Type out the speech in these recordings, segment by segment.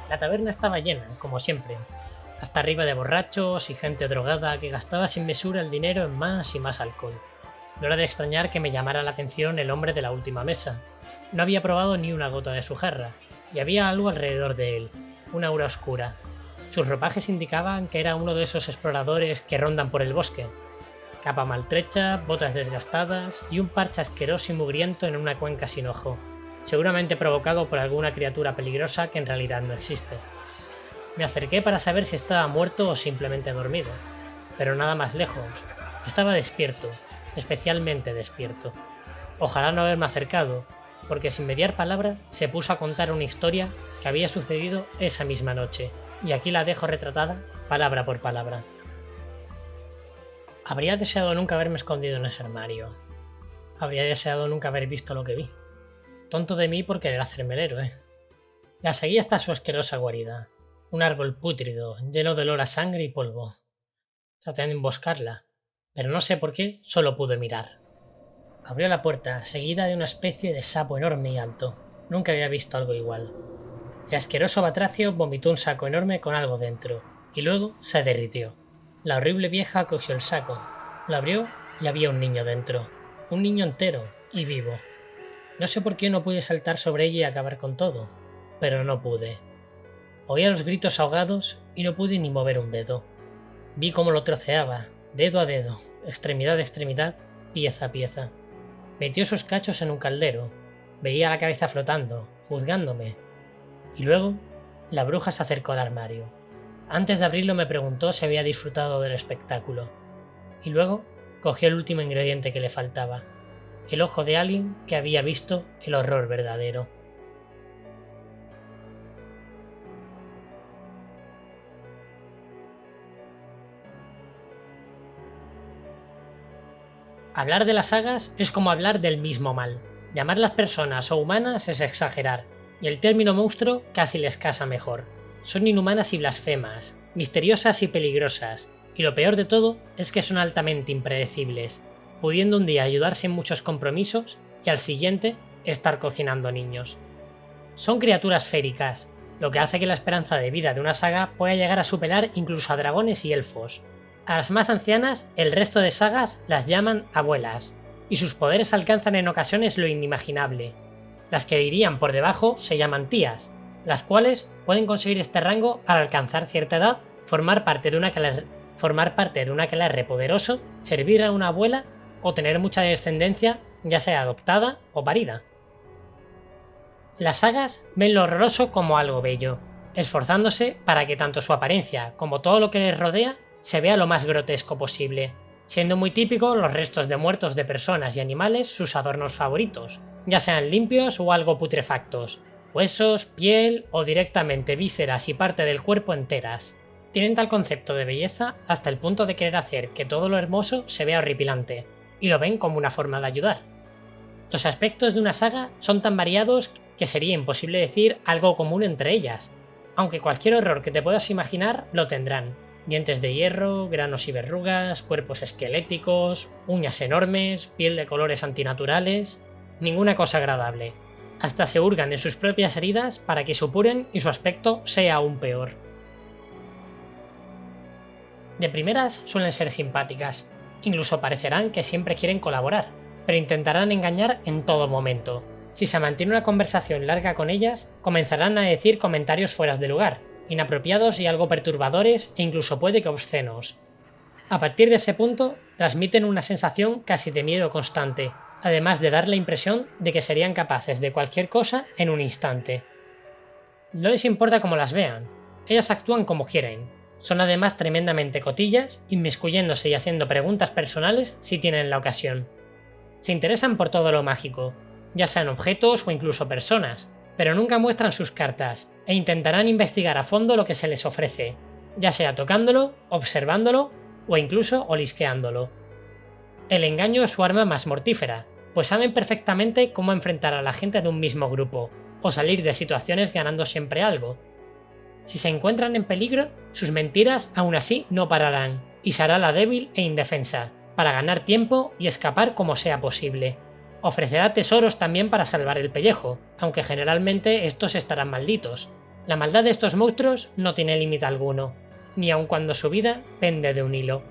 La taberna estaba llena, como siempre, hasta arriba de borrachos y gente drogada que gastaba sin mesura el dinero en más y más alcohol. No era de extrañar que me llamara la atención el hombre de la última mesa. No había probado ni una gota de su jarra, y había algo alrededor de él, una aura oscura. Sus ropajes indicaban que era uno de esos exploradores que rondan por el bosque. Capa maltrecha, botas desgastadas y un parche asqueroso y mugriento en una cuenca sin ojo, seguramente provocado por alguna criatura peligrosa que en realidad no existe. Me acerqué para saber si estaba muerto o simplemente dormido, pero nada más lejos. Estaba despierto, especialmente despierto. Ojalá no haberme acercado, porque sin mediar palabra se puso a contar una historia que había sucedido esa misma noche, y aquí la dejo retratada palabra por palabra. Habría deseado nunca haberme escondido en ese armario. Habría deseado nunca haber visto lo que vi. Tonto de mí por querer hacerme el héroe. La seguí hasta su asquerosa guarida. Un árbol pútrido, lleno de olor a sangre y polvo. Traté de emboscarla, pero no sé por qué, solo pude mirar. Abrió la puerta, seguida de una especie de sapo enorme y alto. Nunca había visto algo igual. El asqueroso batracio vomitó un saco enorme con algo dentro, y luego se derritió. La horrible vieja cogió el saco, lo abrió y había un niño dentro. Un niño entero y vivo. No sé por qué no pude saltar sobre ella y acabar con todo, pero no pude. Oía los gritos ahogados y no pude ni mover un dedo. Vi cómo lo troceaba, dedo a dedo, extremidad a extremidad, pieza a pieza. Metió sus cachos en un caldero. Veía la cabeza flotando, juzgándome. Y luego, la bruja se acercó al armario. Antes de abrirlo me preguntó si había disfrutado del espectáculo. Y luego, cogió el último ingrediente que le faltaba. El ojo de alguien que había visto el horror verdadero. Hablar de las sagas es como hablar del mismo mal. Llamarlas personas o humanas es exagerar, y el término monstruo casi les casa mejor. Son inhumanas y blasfemas, misteriosas y peligrosas, y lo peor de todo es que son altamente impredecibles, pudiendo un día ayudarse en muchos compromisos y al siguiente estar cocinando niños. Son criaturas féricas, lo que hace que la esperanza de vida de una saga pueda llegar a superar incluso a dragones y elfos. A las más ancianas, el resto de sagas las llaman abuelas, y sus poderes alcanzan en ocasiones lo inimaginable. Las que irían por debajo se llaman tías, las cuales pueden conseguir este rango al alcanzar cierta edad, formar parte de un aquelarre poderoso, servir a una abuela o tener mucha descendencia, ya sea adoptada o parida. Las sagas ven lo horroroso como algo bello, esforzándose para que tanto su apariencia como todo lo que les rodea se vea lo más grotesco posible, siendo muy típico los restos de muertos de personas y animales sus adornos favoritos, ya sean limpios o algo putrefactos, huesos, piel o directamente vísceras y parte del cuerpo enteras. Tienen tal concepto de belleza hasta el punto de querer hacer que todo lo hermoso se vea horripilante, y lo ven como una forma de ayudar. Los aspectos de una saga son tan variados que sería imposible decir algo común entre ellas, aunque cualquier horror que te puedas imaginar lo tendrán. Dientes de hierro, granos y verrugas, cuerpos esqueléticos, uñas enormes, piel de colores antinaturales, ninguna cosa agradable. Hasta se hurgan en sus propias heridas para que supuren y su aspecto sea aún peor. De primeras suelen ser simpáticas, incluso parecerán que siempre quieren colaborar, pero intentarán engañar en todo momento. Si se mantiene una conversación larga con ellas, comenzarán a decir comentarios fuera de lugar, inapropiados y algo perturbadores e incluso puede que obscenos. A partir de ese punto, transmiten una sensación casi de miedo constante, además de dar la impresión de que serían capaces de cualquier cosa en un instante. No les importa cómo las vean, ellas actúan como quieren. Son además tremendamente cotillas, inmiscuyéndose y haciendo preguntas personales si tienen la ocasión. Se interesan por todo lo mágico, ya sean objetos o incluso personas, pero nunca muestran sus cartas e intentarán investigar a fondo lo que se les ofrece, ya sea tocándolo, observándolo o incluso olisqueándolo. El engaño es su arma más mortífera, pues saben perfectamente cómo enfrentar a la gente de un mismo grupo, o salir de situaciones ganando siempre algo. Si se encuentran en peligro, sus mentiras aún así no pararán, y se hará la débil e indefensa, para ganar tiempo y escapar como sea posible. Ofrecerá tesoros también para salvar el pellejo, aunque generalmente estos estarán malditos. La maldad de estos monstruos no tiene límite alguno, ni aun cuando su vida pende de un hilo.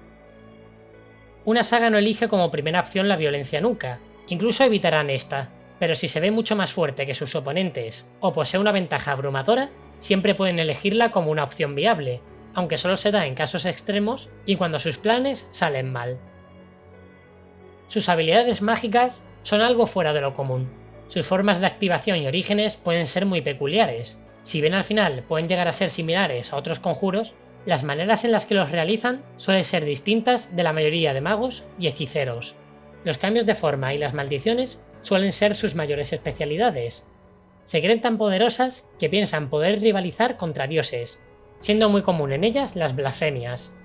Una saga no elige como primera opción la violencia nunca, incluso evitarán esta, pero si se ve mucho más fuerte que sus oponentes o posee una ventaja abrumadora, siempre pueden elegirla como una opción viable, aunque solo se da en casos extremos y cuando sus planes salen mal. Sus habilidades mágicas son algo fuera de lo común. Sus formas de activación y orígenes pueden ser muy peculiares. Si bien al final pueden llegar a ser similares a otros conjuros, las maneras en las que los realizan suelen ser distintas de la mayoría de magos y hechiceros. Los cambios de forma y las maldiciones suelen ser sus mayores especialidades. Se creen tan poderosas que piensan poder rivalizar contra dioses, siendo muy común en ellas las blasfemias.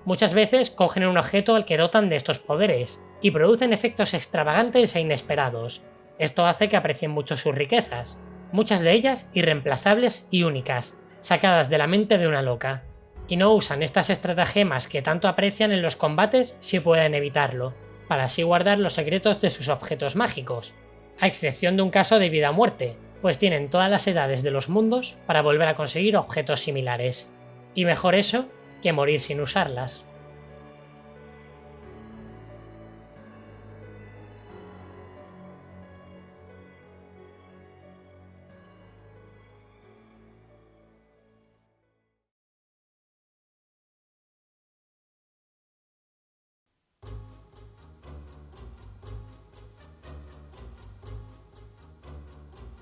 Muchas veces cogen un objeto al que dotan de estos poderes, y producen efectos extravagantes e inesperados. Esto hace que aprecien mucho sus riquezas, muchas de ellas irreemplazables y únicas, sacadas de la mente de una loca. Y no usan estas estratagemas que tanto aprecian en los combates si pueden evitarlo, para así guardar los secretos de sus objetos mágicos, a excepción de un caso de vida o muerte, pues tienen todas las edades de los mundos para volver a conseguir objetos similares. Y mejor eso que morir sin usarlas.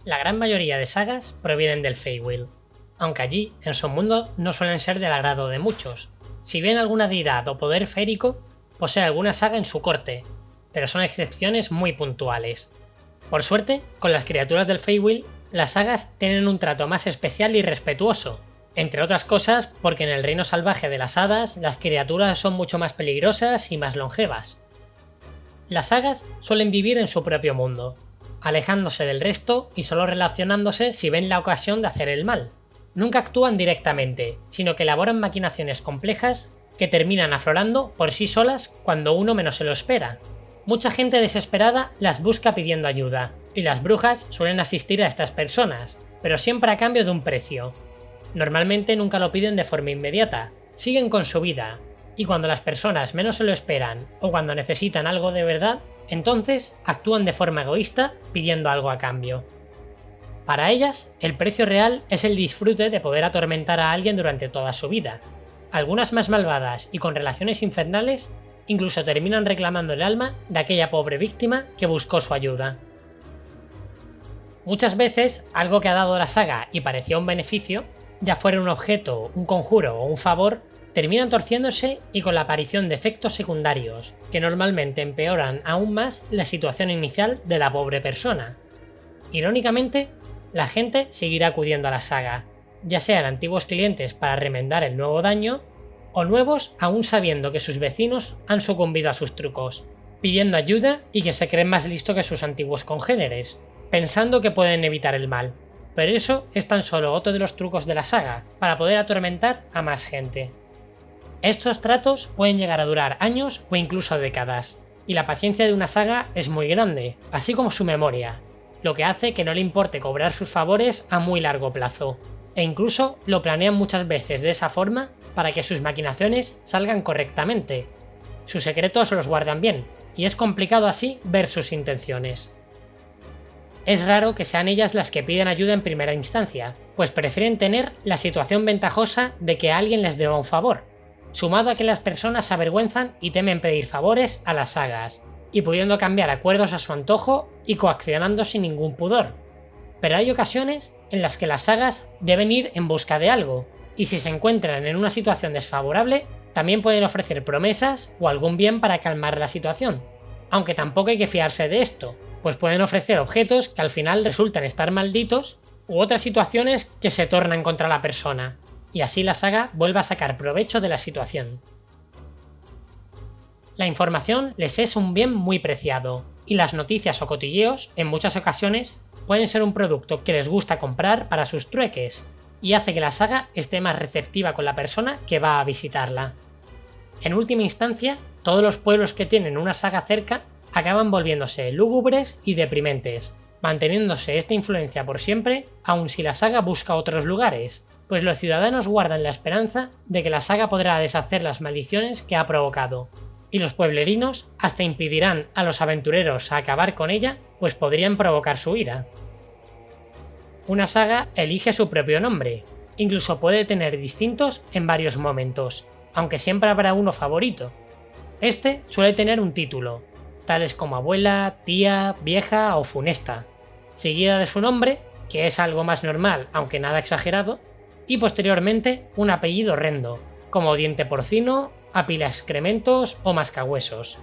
La gran mayoría de sagas provienen del Feywild, aunque allí, en su mundo, no suelen ser del agrado de muchos. Si bien alguna deidad o poder férico posee alguna saga en su corte, pero son excepciones muy puntuales. Por suerte, con las criaturas del Feywild, las sagas tienen un trato más especial y respetuoso, entre otras cosas porque en el reino salvaje de las hadas las criaturas son mucho más peligrosas y más longevas. Las sagas suelen vivir en su propio mundo, alejándose del resto y solo relacionándose si ven la ocasión de hacer el mal. Nunca actúan directamente, sino que elaboran maquinaciones complejas que terminan aflorando por sí solas cuando uno menos se lo espera. Mucha gente desesperada las busca pidiendo ayuda, y las brujas suelen asistir a estas personas, pero siempre a cambio de un precio. Normalmente nunca lo piden de forma inmediata, siguen con su vida, y cuando las personas menos se lo esperan o cuando necesitan algo de verdad, entonces actúan de forma egoísta pidiendo algo a cambio. Para ellas, el precio real es el disfrute de poder atormentar a alguien durante toda su vida. Algunas más malvadas y con relaciones infernales incluso terminan reclamando el alma de aquella pobre víctima que buscó su ayuda. Muchas veces, algo que ha dado la saga y parecía un beneficio, ya fuera un objeto, un conjuro o un favor, terminan torciéndose y con la aparición de efectos secundarios, que normalmente empeoran aún más la situación inicial de la pobre persona. Irónicamente, la gente seguirá acudiendo a la saga, ya sean antiguos clientes para remendar el nuevo daño, o nuevos aún sabiendo que sus vecinos han sucumbido a sus trucos, pidiendo ayuda y que se creen más listos que sus antiguos congéneres, pensando que pueden evitar el mal. Pero eso es tan solo otro de los trucos de la saga, para poder atormentar a más gente. Estos tratos pueden llegar a durar años o incluso décadas, y la paciencia de una saga es muy grande, así como su memoria, lo que hace que no le importe cobrar sus favores a muy largo plazo, e incluso lo planean muchas veces de esa forma para que sus maquinaciones salgan correctamente. Sus secretos los guardan bien, y es complicado así ver sus intenciones. Es raro que sean ellas las que piden ayuda en primera instancia, pues prefieren tener la situación ventajosa de que alguien les deba un favor, sumado a que las personas se avergüenzan y temen pedir favores a las sagas, y pudiendo cambiar acuerdos a su antojo y coaccionando sin ningún pudor. Pero hay ocasiones en las que las sagas deben ir en busca de algo, y si se encuentran en una situación desfavorable, también pueden ofrecer promesas o algún bien para calmar la situación, aunque tampoco hay que fiarse de esto, pues pueden ofrecer objetos que al final resultan estar malditos u otras situaciones que se tornan contra la persona, y así la saga vuelve a sacar provecho de la situación. La información les es un bien muy preciado, y las noticias o cotilleos, en muchas ocasiones, pueden ser un producto que les gusta comprar para sus trueques, y hace que la saga esté más receptiva con la persona que va a visitarla. En última instancia, todos los pueblos que tienen una saga cerca acaban volviéndose lúgubres y deprimentes, manteniéndose esta influencia por siempre, aun si la saga busca otros lugares, pues los ciudadanos guardan la esperanza de que la saga podrá deshacer las maldiciones que ha provocado, y los pueblerinos hasta impedirán a los aventureros a acabar con ella, pues podrían provocar su ira. Una saga elige su propio nombre, incluso puede tener distintos en varios momentos, aunque siempre habrá uno favorito. Este suele tener un título, tales como abuela, tía, vieja o funesta, seguida de su nombre, que es algo más normal aunque nada exagerado, y posteriormente un apellido horrendo, como diente porcino, apila excrementos o mascahuesos.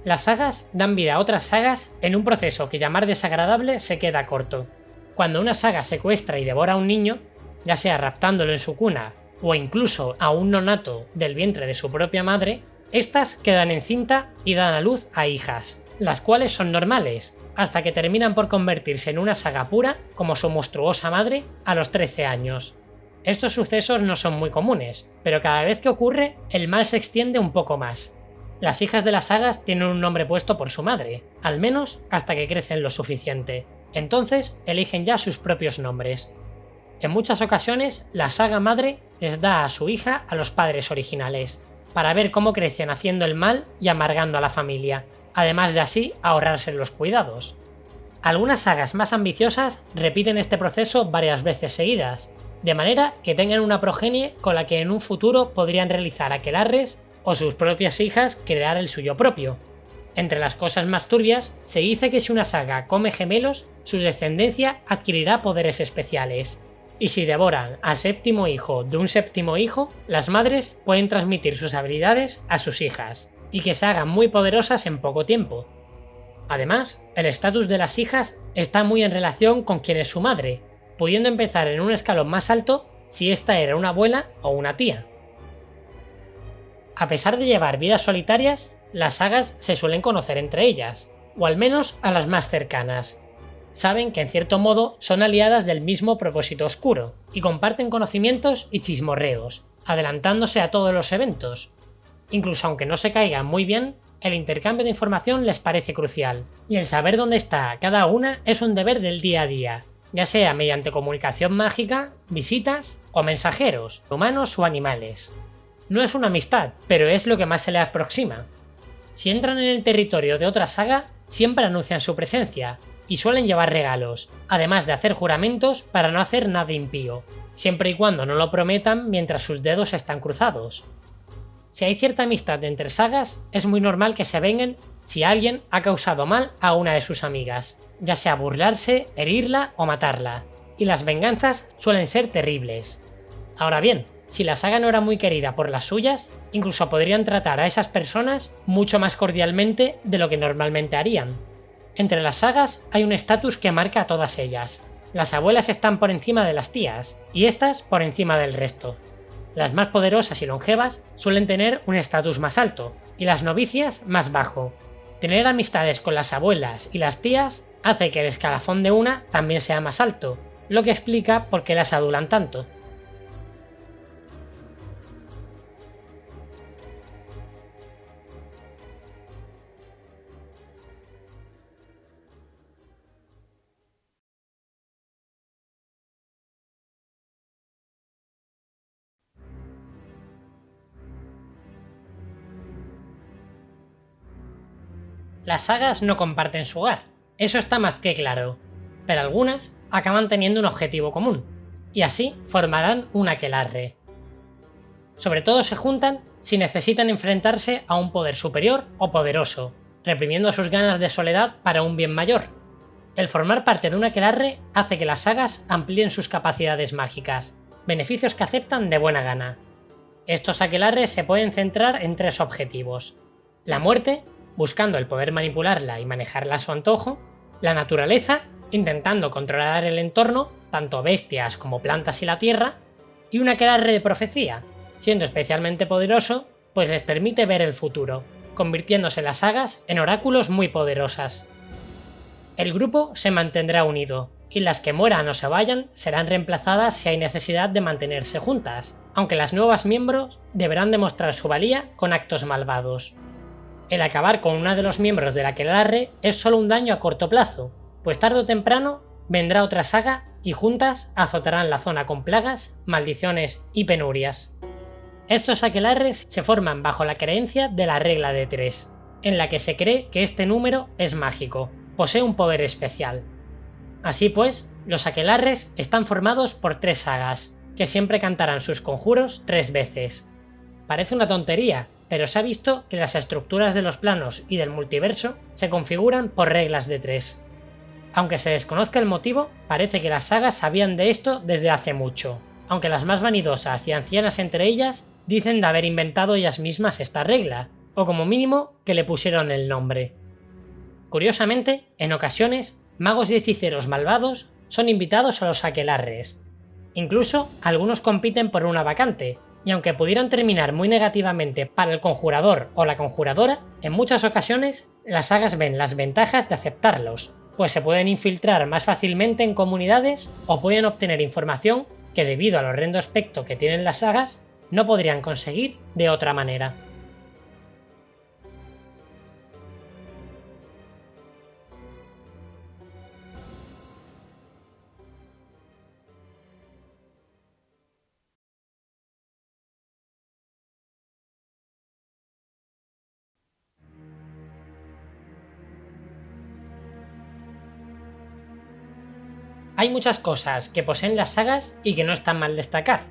Las sagas dan vida a otras sagas en un proceso que llamar desagradable se queda corto. Cuando una saga secuestra y devora a un niño, ya sea raptándolo en su cuna o incluso a un nonato del vientre de su propia madre, estas quedan encinta y dan a luz a hijas, las cuales son normales, hasta que terminan por convertirse en una saga pura como su monstruosa madre a los 13 años. Estos sucesos no son muy comunes, pero cada vez que ocurre, el mal se extiende un poco más. Las hijas de las sagas tienen un nombre puesto por su madre, al menos hasta que crecen lo suficiente. Entonces eligen ya sus propios nombres. En muchas ocasiones, la saga madre les da a su hija a los padres originales, para ver cómo crecen haciendo el mal y amargando a la familia, además de así ahorrarse los cuidados. Algunas sagas más ambiciosas repiten este proceso varias veces seguidas, de manera que tengan una progenie con la que en un futuro podrían realizar aquelarres o sus propias hijas crear el suyo propio. Entre las cosas más turbias, se dice que si una saga come gemelos, su descendencia adquirirá poderes especiales, y si devoran al séptimo hijo de un séptimo hijo, las madres pueden transmitir sus habilidades a sus hijas, y que se hagan muy poderosas en poco tiempo. Además, el estatus de las hijas está muy en relación con quién es su madre, pudiendo empezar en un escalón más alto si esta era una abuela o una tía. A pesar de llevar vidas solitarias, las sagas se suelen conocer entre ellas, o al menos a las más cercanas. Saben que en cierto modo son aliadas del mismo propósito oscuro, y comparten conocimientos y chismorreos, adelantándose a todos los eventos. Incluso aunque no se caigan muy bien, el intercambio de información les parece crucial, y el saber dónde está cada una es un deber del día a día, ya sea mediante comunicación mágica, visitas o mensajeros, humanos o animales. No es una amistad, pero es lo que más se le aproxima. Si entran en el territorio de otra saga, siempre anuncian su presencia, y suelen llevar regalos, además de hacer juramentos para no hacer nada impío, siempre y cuando no lo prometan mientras sus dedos están cruzados. Si hay cierta amistad entre sagas, es muy normal que se vengan si alguien ha causado mal a una de sus amigas, ya sea burlarse, herirla o matarla, y las venganzas suelen ser terribles. Ahora bien, si la saga no era muy querida por las suyas, incluso podrían tratar a esas personas mucho más cordialmente de lo que normalmente harían. Entre las sagas hay un estatus que marca a todas ellas. Las abuelas están por encima de las tías, y estas por encima del resto. Las más poderosas y longevas suelen tener un estatus más alto, y las novicias más bajo. Tener amistades con las abuelas y las tías hace que el escalafón de una también sea más alto, lo que explica por qué las adulan tanto. Las sagas no comparten su hogar, eso está más que claro, pero algunas acaban teniendo un objetivo común, y así formarán un aquelarre. Sobre todo se juntan si necesitan enfrentarse a un poder superior o poderoso, reprimiendo sus ganas de soledad para un bien mayor. El formar parte de un aquelarre hace que las sagas amplíen sus capacidades mágicas, beneficios que aceptan de buena gana. Estos aquelarres se pueden centrar en 3 objetivos: la muerte, buscando el poder manipularla y manejarla a su antojo; la naturaleza, intentando controlar el entorno, tanto bestias como plantas y la tierra; y un aquelarre de profecía, siendo especialmente poderoso, pues les permite ver el futuro, convirtiéndose las sagas en oráculos muy poderosas. El grupo se mantendrá unido, y las que mueran o se vayan serán reemplazadas si hay necesidad de mantenerse juntas, aunque las nuevas miembros deberán demostrar su valía con actos malvados. El acabar con uno de los miembros del aquelarre es solo un daño a corto plazo, pues tarde o temprano vendrá otra saga y juntas azotarán la zona con plagas, maldiciones y penurias. Estos aquelarres se forman bajo la creencia de la regla de 3, en la que se cree que este número es mágico, posee un poder especial. Así pues, los aquelarres están formados por 3 sagas, que siempre cantarán sus conjuros 3 veces. Parece una tontería, pero se ha visto que las estructuras de los planos y del multiverso se configuran por reglas de 3. Aunque se desconozca el motivo, parece que las sagas sabían de esto desde hace mucho, aunque las más vanidosas y ancianas entre ellas dicen de haber inventado ellas mismas esta regla, o como mínimo que le pusieron el nombre. Curiosamente, en ocasiones, magos y hechiceros malvados son invitados a los aquelarres. Incluso, algunos compiten por una vacante, y aunque pudieran terminar muy negativamente para el conjurador o la conjuradora, en muchas ocasiones las sagas ven las ventajas de aceptarlos, pues se pueden infiltrar más fácilmente en comunidades o pueden obtener información que debido al horrendo aspecto que tienen las sagas, no podrían conseguir de otra manera. Hay muchas cosas que poseen las sagas y que no están mal destacar,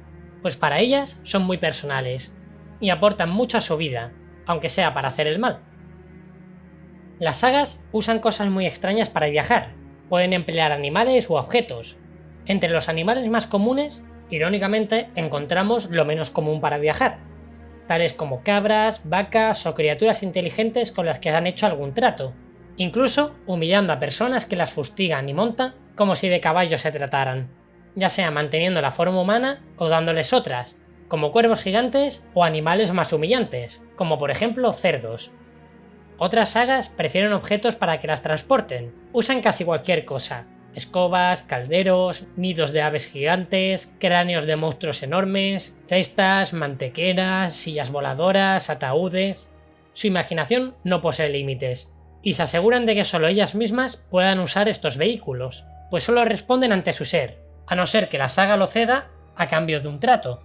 pues para ellas son muy personales y aportan mucho a su vida, aunque sea para hacer el mal. Las sagas usan cosas muy extrañas para viajar, pueden emplear animales u objetos. Entre los animales más comunes, irónicamente, encontramos lo menos común para viajar, tales como cabras, vacas o criaturas inteligentes con las que han hecho algún trato, incluso humillando a personas que las fustigan y montan como si de caballos se trataran, ya sea manteniendo la forma humana o dándoles otras, como cuervos gigantes o animales más humillantes, como por ejemplo cerdos. Otras sagas prefieren objetos para que las transporten, usan casi cualquier cosa: escobas, calderos, nidos de aves gigantes, cráneos de monstruos enormes, cestas, mantequeras, sillas voladoras, ataúdes. Su imaginación no posee límites, y se aseguran de que solo ellas mismas puedan usar estos vehículos, pues solo responden ante su ser, a no ser que la saga lo ceda a cambio de un trato.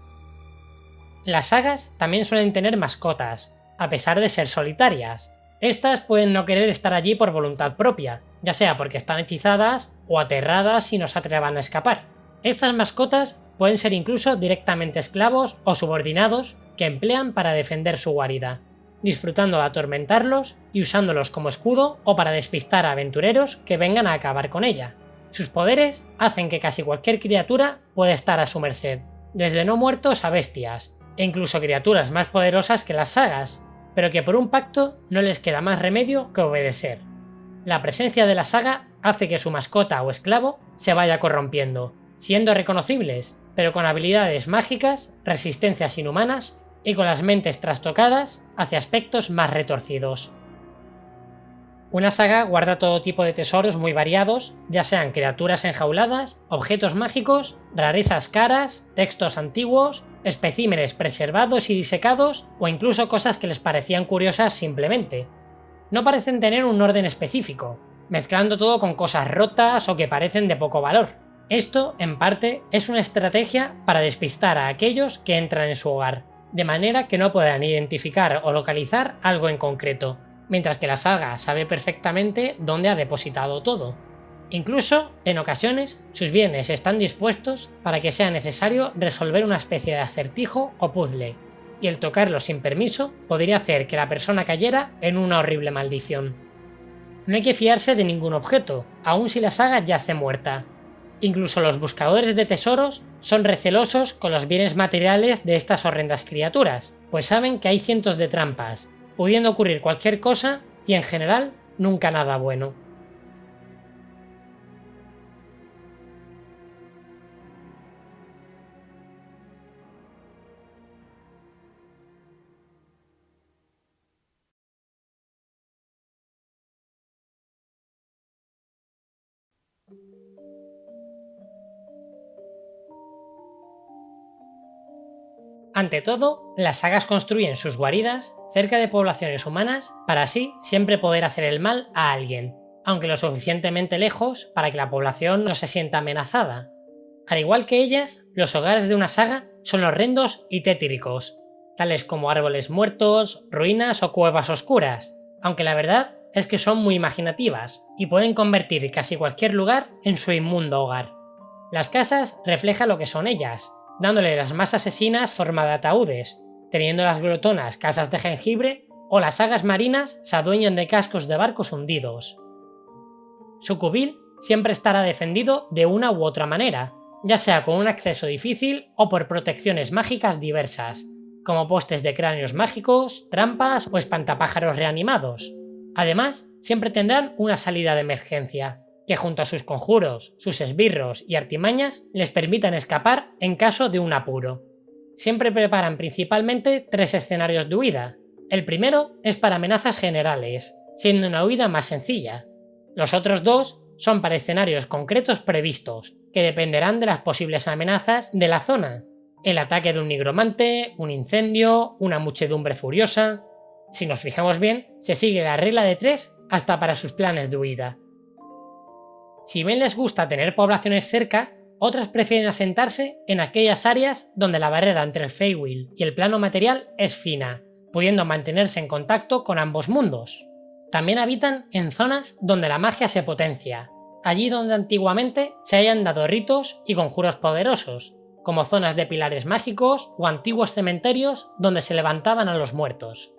Las sagas también suelen tener mascotas, a pesar de ser solitarias. Estas pueden no querer estar allí por voluntad propia, ya sea porque están hechizadas o aterradas y no se atrevan a escapar. Estas mascotas pueden ser incluso directamente esclavos o subordinados que emplean para defender su guarida, disfrutando de atormentarlos y usándolos como escudo o para despistar a aventureros que vengan a acabar con ella. Sus poderes hacen que casi cualquier criatura pueda estar a su merced, desde no muertos a bestias, e incluso criaturas más poderosas que las sagas, pero que por un pacto no les queda más remedio que obedecer. La presencia de la saga hace que su mascota o esclavo se vaya corrompiendo, siendo reconocibles, pero con habilidades mágicas, resistencias inhumanas y con las mentes trastocadas hacia aspectos más retorcidos. Una saga guarda todo tipo de tesoros muy variados, ya sean criaturas enjauladas, objetos mágicos, rarezas caras, textos antiguos, especímenes preservados y disecados o incluso cosas que les parecían curiosas simplemente. No parecen tener un orden específico, mezclando todo con cosas rotas o que parecen de poco valor. Esto, en parte, es una estrategia para despistar a aquellos que entran en su hogar, de manera que no puedan identificar o localizar algo en concreto, mientras que la saga sabe perfectamente dónde ha depositado todo. Incluso, en ocasiones, sus bienes están dispuestos para que sea necesario resolver una especie de acertijo o puzzle, y el tocarlo sin permiso podría hacer que la persona cayera en una horrible maldición. No hay que fiarse de ningún objeto, aun si la saga yace muerta. Incluso los buscadores de tesoros son recelosos con los bienes materiales de estas horrendas criaturas, pues saben que hay cientos de trampas, pudiendo ocurrir cualquier cosa y en general nunca nada bueno. Ante todo, las sagas construyen sus guaridas cerca de poblaciones humanas para así siempre poder hacer el mal a alguien, aunque lo suficientemente lejos para que la población no se sienta amenazada. Al igual que ellas, los hogares de una saga son horrendos y tétricos, tales como árboles muertos, ruinas o cuevas oscuras, aunque la verdad es que son muy imaginativas y pueden convertir casi cualquier lugar en su inmundo hogar. Las casas reflejan lo que son ellas, dándole las más asesinas forma de ataúdes, teniendo las glotonas casas de jengibre o las sagas marinas se adueñan de cascos de barcos hundidos. Su cubil siempre estará defendido de una u otra manera, ya sea con un acceso difícil o por protecciones mágicas diversas, como postes de cráneos mágicos, trampas o espantapájaros reanimados. Además, siempre tendrán una salida de emergencia, que junto a sus conjuros, sus esbirros y artimañas les permitan escapar en caso de un apuro. Siempre preparan principalmente 3 escenarios de huida. El primero es para amenazas generales, siendo una huida más sencilla. Los otros 2 son para escenarios concretos previstos, que dependerán de las posibles amenazas de la zona. El ataque de un nigromante, un incendio, una muchedumbre furiosa. Si nos fijamos bien, se sigue la regla de 3 hasta para sus planes de huida. Si bien les gusta tener poblaciones cerca, otras prefieren asentarse en aquellas áreas donde la barrera entre el Feywild y el plano material es fina, pudiendo mantenerse en contacto con ambos mundos. También habitan en zonas donde la magia se potencia, allí donde antiguamente se hayan dado ritos y conjuros poderosos, como zonas de pilares mágicos o antiguos cementerios donde se levantaban a los muertos.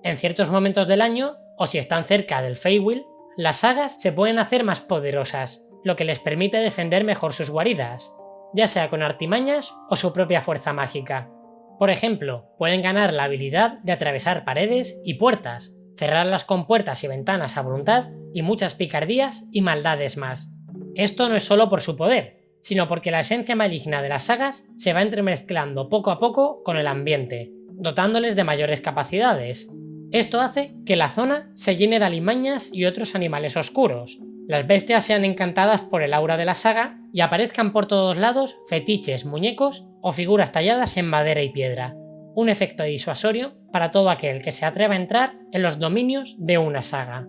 En ciertos momentos del año, o si están cerca del Feywild, las sagas se pueden hacer más poderosas, lo que les permite defender mejor sus guaridas, ya sea con artimañas o su propia fuerza mágica. Por ejemplo, pueden ganar la habilidad de atravesar paredes y puertas, cerrarlas con puertas y ventanas a voluntad y muchas picardías y maldades más. Esto no es solo por su poder, sino porque la esencia maligna de las sagas se va entremezclando poco a poco con el ambiente, dotándoles de mayores capacidades. Esto hace que la zona se llene de alimañas y otros animales oscuros. Las bestias sean encantadas por el aura de la saga y aparezcan por todos lados fetiches, muñecos o figuras talladas en madera y piedra. Un efecto disuasorio para todo aquel que se atreva a entrar en los dominios de una saga.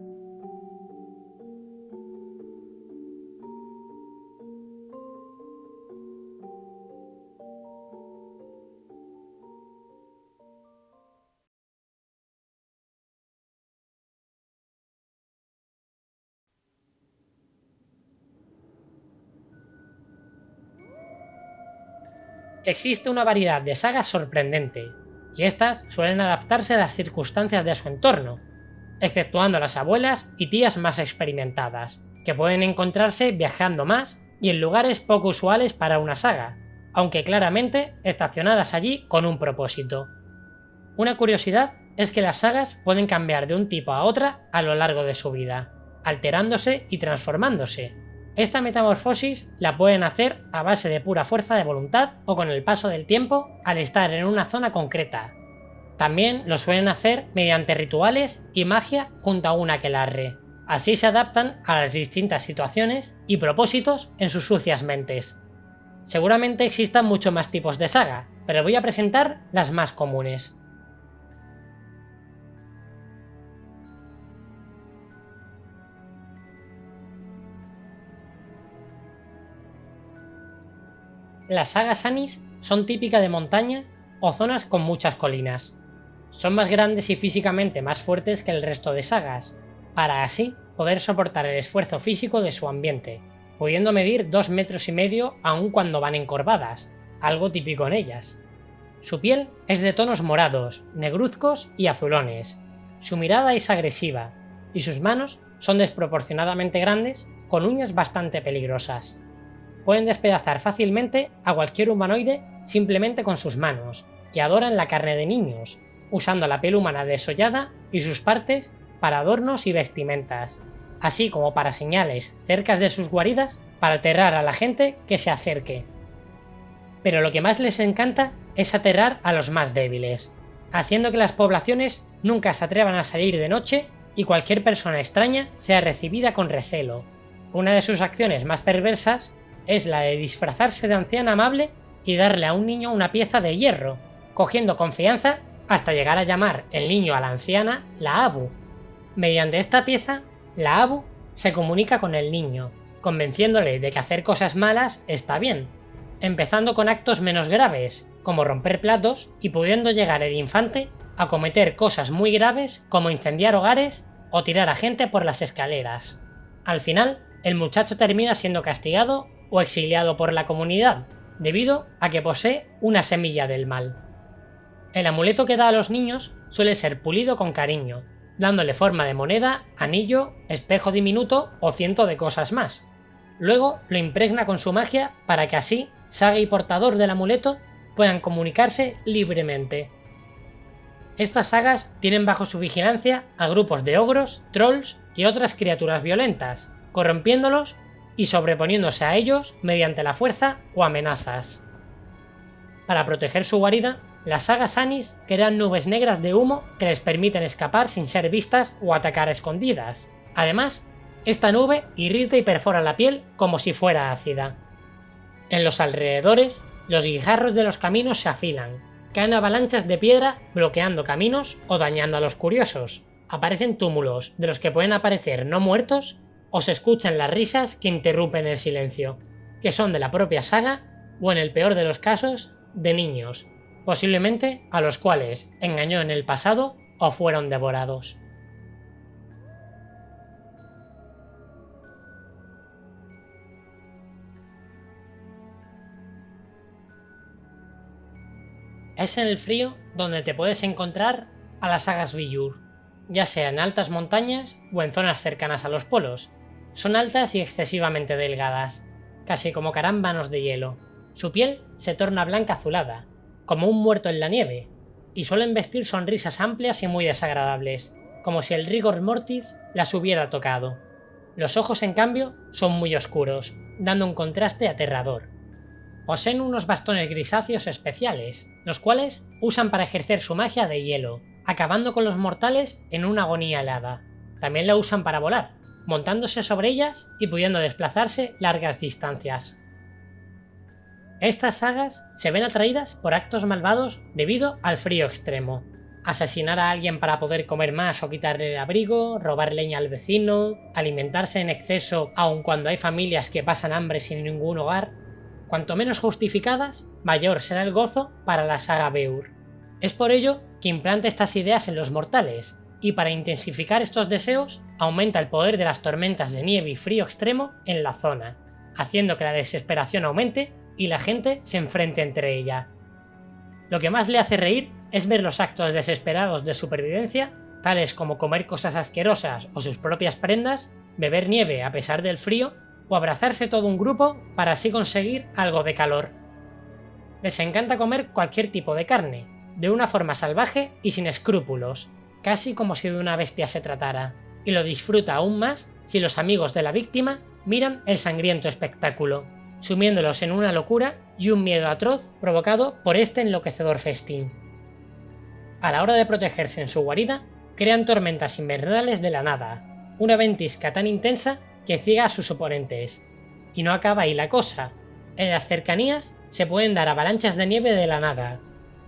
Existe una variedad de sagas sorprendente, y estas suelen adaptarse a las circunstancias de su entorno, exceptuando las abuelas y tías más experimentadas, que pueden encontrarse viajando más y en lugares poco usuales para una saga, aunque claramente estacionadas allí con un propósito. Una curiosidad es que las sagas pueden cambiar de un tipo a otra a lo largo de su vida, alterándose y transformándose. Esta metamorfosis la pueden hacer a base de pura fuerza de voluntad o con el paso del tiempo al estar en una zona concreta. También lo suelen hacer mediante rituales y magia junto a un aquelarre. Así se adaptan a las distintas situaciones y propósitos en sus sucias mentes. Seguramente existan muchos más tipos de saga, pero voy a presentar las más comunes. Las sagas Anis son típicas de montaña o zonas con muchas colinas. Son más grandes y físicamente más fuertes que el resto de sagas, para así poder soportar el esfuerzo físico de su ambiente, pudiendo medir 2,5 metros aun cuando van encorvadas, algo típico en ellas. Su piel es de tonos morados, negruzcos y azulones. Su mirada es agresiva, y sus manos son desproporcionadamente grandes con uñas bastante peligrosas. Pueden despedazar fácilmente a cualquier humanoide simplemente con sus manos, y adoran la carne de niños, usando la piel humana desollada y sus partes para adornos y vestimentas, así como para señales cerca de sus guaridas para aterrar a la gente que se acerque. Pero lo que más les encanta es aterrar a los más débiles, haciendo que las poblaciones nunca se atrevan a salir de noche y cualquier persona extraña sea recibida con recelo. Una de sus acciones más perversas es la de disfrazarse de anciana amable y darle a un niño una pieza de hierro, cogiendo confianza hasta llegar a llamar el niño a la anciana la Abu. Mediante esta pieza, la Abu se comunica con el niño, convenciéndole de que hacer cosas malas está bien, empezando con actos menos graves, como romper platos, y pudiendo llegar el infante a cometer cosas muy graves como incendiar hogares o tirar a gente por las escaleras. Al final, el muchacho termina siendo castigado o exiliado por la comunidad, debido a que posee una semilla del mal. El amuleto que da a los niños suele ser pulido con cariño, dándole forma de moneda, anillo, espejo diminuto o ciento de cosas más. Luego lo impregna con su magia para que así Saga y portador del amuleto puedan comunicarse libremente. Estas sagas tienen bajo su vigilancia a grupos de ogros, trolls y otras criaturas violentas, corrompiéndolos y sobreponiéndose a ellos mediante la fuerza o amenazas. Para proteger su guarida, las sagas Anis crean nubes negras de humo que les permiten escapar sin ser vistas o atacar a escondidas. Además, esta nube irrita y perfora la piel como si fuera ácida. En los alrededores, los guijarros de los caminos se afilan, caen avalanchas de piedra bloqueando caminos o dañando a los curiosos. Aparecen túmulos de los que pueden aparecer no muertos o se escuchan las risas que interrumpen el silencio, que son de la propia saga o en el peor de los casos, de niños, posiblemente a los cuales engañó en el pasado o fueron devorados. Es en el frío donde te puedes encontrar a las sagas Villur, ya sea en altas montañas o en zonas cercanas a los polos. Son altas y excesivamente delgadas, casi como carámbanos de hielo. Su piel se torna blanca azulada, como un muerto en la nieve, y suelen vestir sonrisas amplias y muy desagradables, como si el rigor mortis las hubiera tocado. Los ojos, en cambio, son muy oscuros, dando un contraste aterrador. Poseen unos bastones grisáceos especiales, los cuales usan para ejercer su magia de hielo, acabando con los mortales en una agonía helada. También la usan para volar, montándose sobre ellas y pudiendo desplazarse largas distancias. Estas sagas se ven atraídas por actos malvados debido al frío extremo. Asesinar a alguien para poder comer más o quitarle el abrigo, robar leña al vecino, alimentarse en exceso aun cuando hay familias que pasan hambre sin ningún hogar. Cuanto menos justificadas, mayor será el gozo para la saga Beur. Es por ello que implanta estas ideas en los mortales, y para intensificar estos deseos, aumenta el poder de las tormentas de nieve y frío extremo en la zona, haciendo que la desesperación aumente y la gente se enfrente entre ella. Lo que más le hace reír es ver los actos desesperados de supervivencia, tales como comer cosas asquerosas o sus propias prendas, beber nieve a pesar del frío, o abrazarse todo un grupo para así conseguir algo de calor. Les encanta comer cualquier tipo de carne, de una forma salvaje y sin escrúpulos, casi como si de una bestia se tratara, y lo disfruta aún más si los amigos de la víctima miran el sangriento espectáculo, sumiéndolos en una locura y un miedo atroz provocado por este enloquecedor festín. A la hora de protegerse en su guarida, crean tormentas invernales de la nada, una ventisca tan intensa que ciega a sus oponentes. Y no acaba ahí la cosa. En las cercanías se pueden dar avalanchas de nieve de la nada,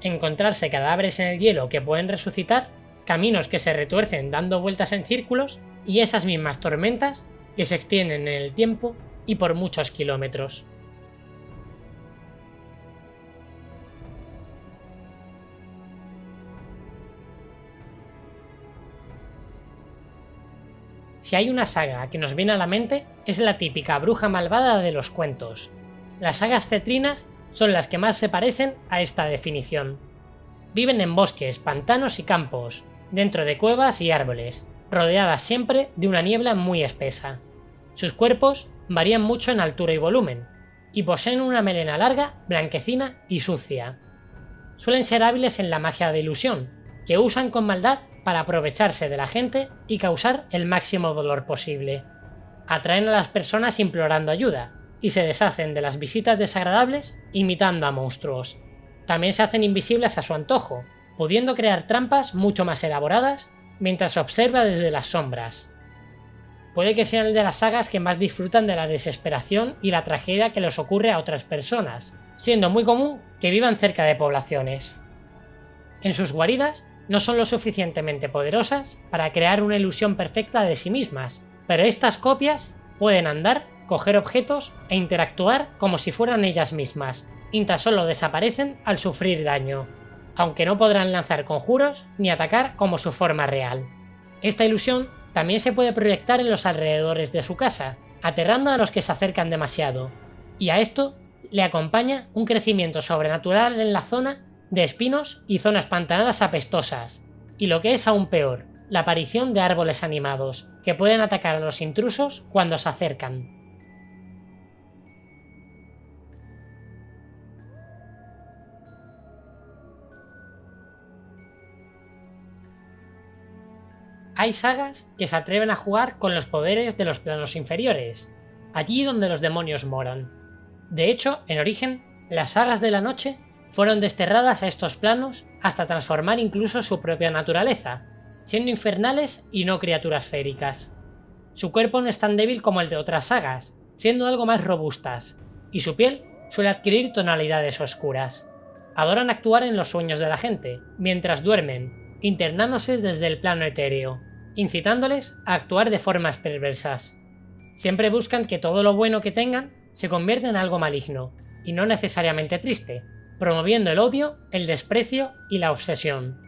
encontrarse cadáveres en el hielo que pueden resucitar, caminos que se retuercen dando vueltas en círculos y esas mismas tormentas que se extienden en el tiempo y por muchos kilómetros. Si hay una saga que nos viene a la mente, es la típica bruja malvada de los cuentos. Las sagas cetrinas son las que más se parecen a esta definición. Viven en bosques, pantanos y campos, dentro de cuevas y árboles, rodeadas siempre de una niebla muy espesa. Sus cuerpos varían mucho en altura y volumen, y poseen una melena larga, blanquecina y sucia. Suelen ser hábiles en la magia de ilusión, que usan con maldad para aprovecharse de la gente y causar el máximo dolor posible. Atraen a las personas implorando ayuda, y se deshacen de las visitas desagradables imitando a monstruos. También se hacen invisibles a su antojo, pudiendo crear trampas mucho más elaboradas mientras observa desde las sombras. Puede que sean de las sagas que más disfrutan de la desesperación y la tragedia que les ocurre a otras personas, siendo muy común que vivan cerca de poblaciones. En sus guaridas no son lo suficientemente poderosas para crear una ilusión perfecta de sí mismas, pero estas copias pueden andar, coger objetos e interactuar como si fueran ellas mismas, y tan solo desaparecen al sufrir daño, aunque no podrán lanzar conjuros ni atacar como su forma real. Esta ilusión también se puede proyectar en los alrededores de su casa, aterrando a los que se acercan demasiado, y a esto le acompaña un crecimiento sobrenatural en la zona de espinos y zonas pantanadas apestosas, y lo que es aún peor, la aparición de árboles animados, que pueden atacar a los intrusos cuando se acercan. Hay sagas que se atreven a jugar con los poderes de los planos inferiores, allí donde los demonios moran. De hecho, en origen, las sagas de la noche fueron desterradas a estos planos hasta transformar incluso su propia naturaleza, siendo infernales y no criaturas féricas. Su cuerpo no es tan débil como el de otras sagas, siendo algo más robustas, y su piel suele adquirir tonalidades oscuras. Adoran actuar en los sueños de la gente, mientras duermen, internándose desde el plano etéreo, incitándoles a actuar de formas perversas. Siempre buscan que todo lo bueno que tengan se convierta en algo maligno, y no necesariamente triste, promoviendo el odio, el desprecio y la obsesión.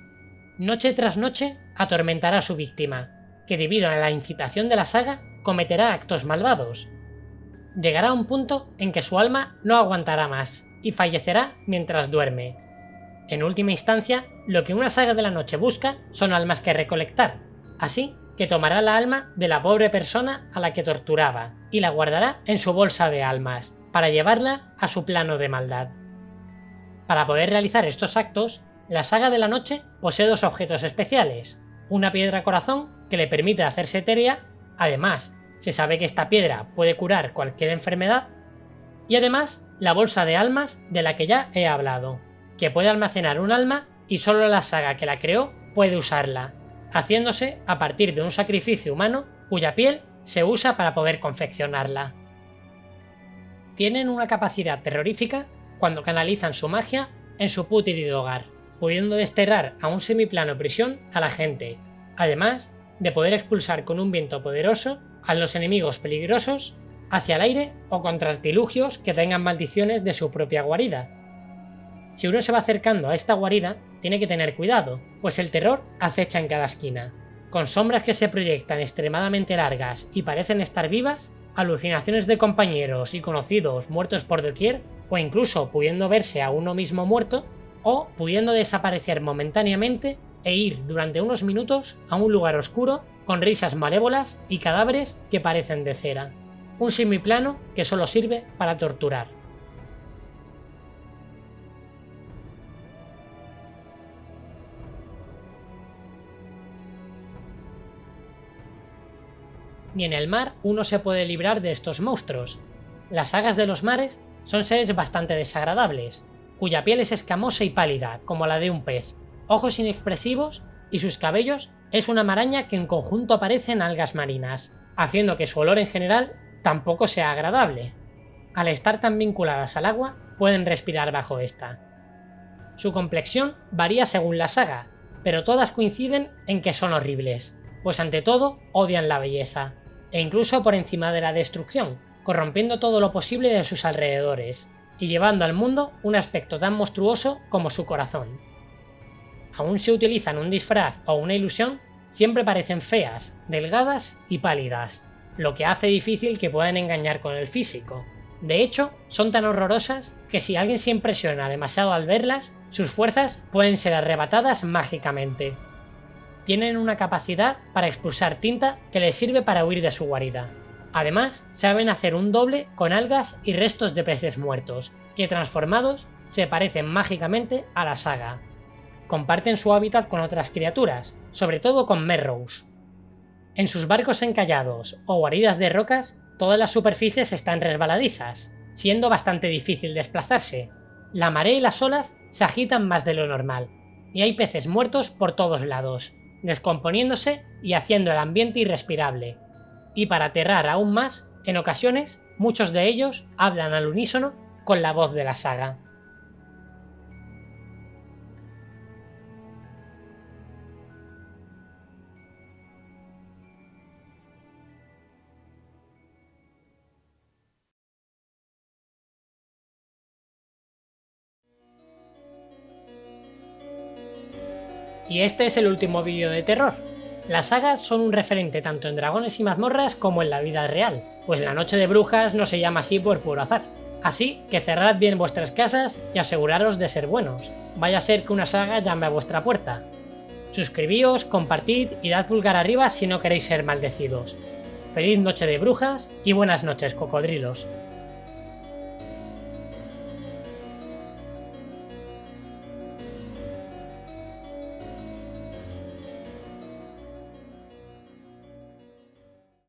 Noche tras noche atormentará a su víctima, que debido a la incitación de la saga cometerá actos malvados. Llegará a un punto en que su alma no aguantará más y fallecerá mientras duerme. En última instancia, lo que una saga de la noche busca son almas que recolectar, así que tomará la alma de la pobre persona a la que torturaba y la guardará en su bolsa de almas, para llevarla a su plano de maldad. Para poder realizar estos actos, la saga de la noche posee dos objetos especiales: una piedra corazón que le permite hacerse etérea, además se sabe que esta piedra puede curar cualquier enfermedad, y además la bolsa de almas de la que ya he hablado, que puede almacenar un alma y solo la saga que la creó puede usarla, haciéndose a partir de un sacrificio humano cuya piel se usa para poder confeccionarla. Tienen una capacidad terrorífica cuando canalizan su magia en su putrido hogar, pudiendo desterrar a un semiplano prisión a la gente, además de poder expulsar con un viento poderoso a los enemigos peligrosos hacia el aire o contra artilugios que tengan maldiciones de su propia guarida. Si uno se va acercando a esta guarida, tiene que tener cuidado, pues el terror acecha en cada esquina, con sombras que se proyectan extremadamente largas y parecen estar vivas, alucinaciones de compañeros y conocidos muertos por doquier, o incluso pudiendo verse a uno mismo muerto, o pudiendo desaparecer momentáneamente e ir durante unos minutos a un lugar oscuro con risas malévolas y cadáveres que parecen de cera. Un semiplano que solo sirve para torturar. Ni en el mar uno se puede librar de estos monstruos. Las sagas de los mares son seres bastante desagradables, cuya piel es escamosa y pálida, como la de un pez, ojos inexpresivos y sus cabellos es una maraña que en conjunto aparece en algas marinas, haciendo que su olor en general tampoco sea agradable. Al estar tan vinculadas al agua, pueden respirar bajo esta. Su complexión varía según la saga, pero todas coinciden en que son horribles, pues ante todo odian la belleza, e incluso por encima de la destrucción, corrompiendo todo lo posible de sus alrededores, y llevando al mundo un aspecto tan monstruoso como su corazón. Aun si utilizan un disfraz o una ilusión, siempre parecen feas, delgadas y pálidas, lo que hace difícil que puedan engañar con el físico. De hecho, son tan horrorosas que si alguien se impresiona demasiado al verlas, sus fuerzas pueden ser arrebatadas mágicamente. Tienen una capacidad para expulsar tinta que les sirve para huir de su guarida. Además, saben hacer un doble con algas y restos de peces muertos, que transformados se parecen mágicamente a la saga. Comparten su hábitat con otras criaturas, sobre todo con Merrows. En sus barcos encallados o guaridas de rocas, todas las superficies están resbaladizas, siendo bastante difícil desplazarse. La marea y las olas se agitan más de lo normal, y hay peces muertos por todos lados, descomponiéndose y haciendo el ambiente irrespirable. Y para aterrar aún más, en ocasiones, muchos de ellos hablan al unísono con la voz de la saga. Y este es el último vídeo de terror. Las sagas son un referente tanto en Dragones y Mazmorras como en la vida real, pues la Noche de Brujas no se llama así por puro azar. Así que cerrad bien vuestras casas y aseguraros de ser buenos, vaya a ser que una saga llame a vuestra puerta. Suscribíos, compartid y dad pulgar arriba si no queréis ser maldecidos. Feliz Noche de Brujas y buenas noches, cocodrilos.